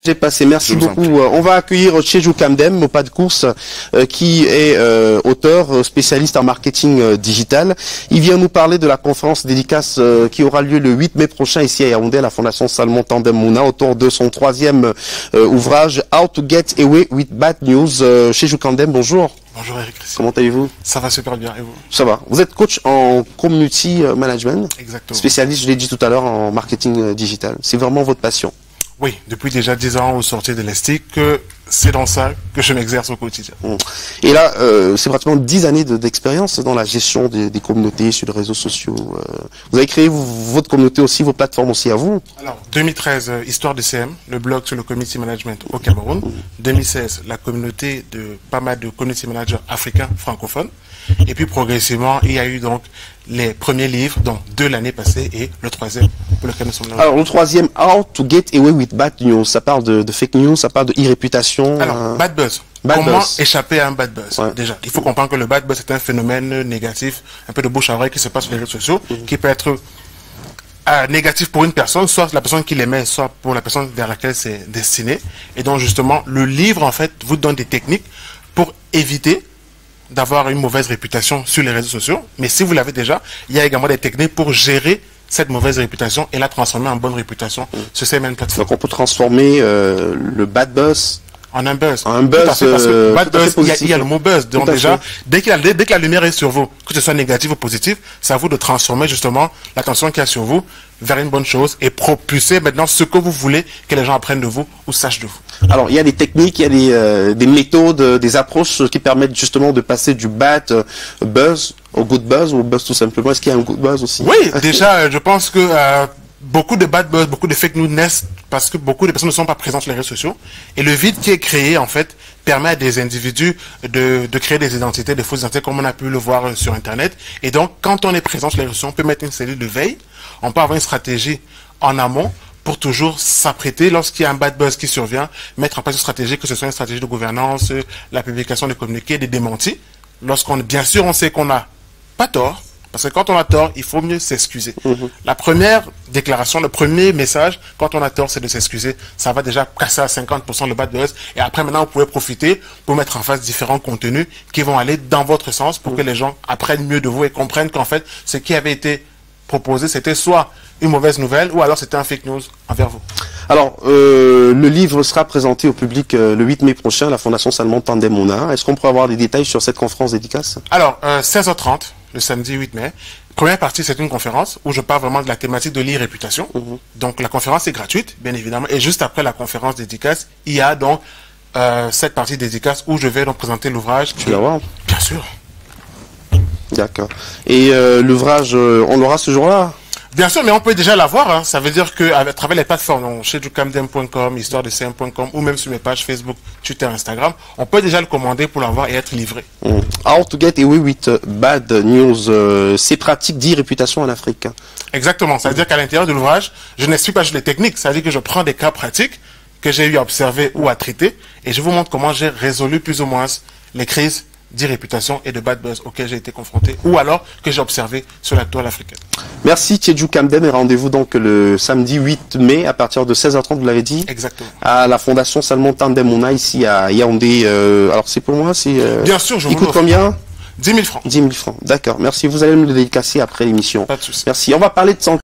J'ai passé, merci beaucoup. On va accueillir Tchejou Kamdem, au pas de course, qui est auteur, spécialiste en marketing digital. Il vient nous parler de la conférence dédicace qui aura lieu le 8 mai prochain ici à Yaoundé, à la Fondation Salomon Tandem Mouna, autour de son troisième ouvrage, How to Get Away with Bad News. Tchejou Kamdem, bonjour. Bonjour Eric. Comment allez-vous? Ça va super bien, et vous? Ça va. Vous êtes coach en community management. Exactement. Spécialiste, je l'ai dit tout à l'heure, en marketing digital. C'est vraiment votre passion. Oui, depuis déjà 10 ans au sortir de l'ESTIC, c'est dans ça que je m'exerce au quotidien. Et là, c'est pratiquement 10 années d'expérience dans la gestion des communautés sur les réseaux sociaux. Vous avez créé votre communauté aussi, vos plateformes aussi à vous. Alors, 2013, Histoire de CM, le blog sur le community management au Cameroun. 2016, la communauté de pas mal de community managers africains francophones. Et puis progressivement, il y a eu donc les premiers livres, donc 2 l'année passée et le troisième pour lequel nous sommes là. Alors le troisième, How to Get Away with Bad News, ça parle de fake news, ça parle de e-réputation. Alors, bad buzz. Comment échapper à un bad buzz? Déjà, il faut comprendre que le bad buzz est un phénomène négatif, un peu de bouche à oreille qui se passe sur les réseaux sociaux, qui peut être négatif pour une personne, soit la personne qui l'émet, soit pour la personne vers laquelle c'est destiné. Et donc justement, le livre en fait vous donne des techniques pour éviter d'avoir une mauvaise réputation sur les réseaux sociaux, mais si vous l'avez déjà, il y a également des techniques pour gérer cette mauvaise réputation et la transformer en bonne réputation sur ces mêmes plateformes. Donc on peut transformer le bad buzz en un buzz. En un buzz, parce que bad buzz, il y a le mot buzz. Donc déjà, dès que la lumière est sur vous, que ce soit négatif ou positif, c'est à vous de transformer justement l'attention qu'il y a sur vous vers une bonne chose et propulser maintenant ce que vous voulez que les gens apprennent de vous ou sachent de vous. Alors, il y a des techniques, il y a des méthodes, des approches qui permettent justement de passer du bad buzz au good buzz ou au buzz tout simplement. Est-ce qu'il y a un good buzz aussi? Oui, déjà, je pense que beaucoup de bad buzz, beaucoup de fake news naissent parce que beaucoup de personnes ne sont pas présentes sur les réseaux sociaux. Et le vide qui est créé, en fait, permet à des individus de créer des identités, des fausses identités, comme on a pu le voir sur Internet. Et donc, quand on est présent sur les réseaux sociaux, on peut mettre une cellule de veille, on peut avoir une stratégie en amont pour toujours s'apprêter, lorsqu'il y a un bad buzz qui survient, mettre en place une stratégie, que ce soit une stratégie de gouvernance, la publication de communiqués, des démentis. Bien sûr, on sait qu'on n'a pas tort, parce que quand on a tort, il faut mieux s'excuser. La première déclaration, le premier message, quand on a tort, c'est de s'excuser. Ça va déjà casser à 50% le bad buzz. Et après, maintenant, vous pouvez profiter pour mettre en face différents contenus qui vont aller dans votre sens pour que les gens apprennent mieux de vous et comprennent qu'en fait, ce qui avait été proposé, c'était soit une mauvaise nouvelle ou alors c'était un fake news envers vous. Alors, le livre sera présenté au public le 8 mai prochain à la Fondation Salomon Tandem Mouna. Est-ce qu'on pourrait avoir des détails sur cette conférence dédicace? Alors, 16h30, le samedi 8 mai. Première partie, c'est une conférence où je parle vraiment de la thématique de l'e-réputation. Donc, la conférence est gratuite, bien évidemment. Et juste après la conférence dédicace, il y a donc cette partie dédicace où je vais donc présenter l'ouvrage. Tu vas voir? Bien sûr. D'accord. Et l'ouvrage, on l'aura ce jour-là? Bien sûr, mais on peut déjà l'avoir. Hein. Ça veut dire qu'à travers les plateformes, chez tchejoukamdem.com, histoire-de-cm.com ou même sur mes pages Facebook, Twitter, Instagram, on peut déjà le commander pour l'avoir et être livré. How to get away with bad news, c'est pratique d'e-réputation en Afrique. Exactement. Ça veut dire qu'à l'intérieur de l'ouvrage, je n'explique pas juste les techniques. Ça veut dire que je prends des cas pratiques que j'ai eu à observer ou à traiter et je vous montre comment j'ai résolu plus ou moins les crises d'e-réputation et de bad buzz auxquels j'ai été confronté ou alors que j'ai observé sur la toile africaine. Merci Tchejou Kamdem et rendez-vous donc le samedi 8 mai à partir de 16h30, vous l'avez dit? Exactement. À la Fondation Salomon Tandem Mouna ici à Yaoundé. Alors c'est pour moi, c'est... Bien sûr, je vous il coûte combien? 10 000 francs. 10 000 francs, d'accord. Merci, vous allez me le dédicacer après l'émission. Pas de souci. Merci, on va parler de santé.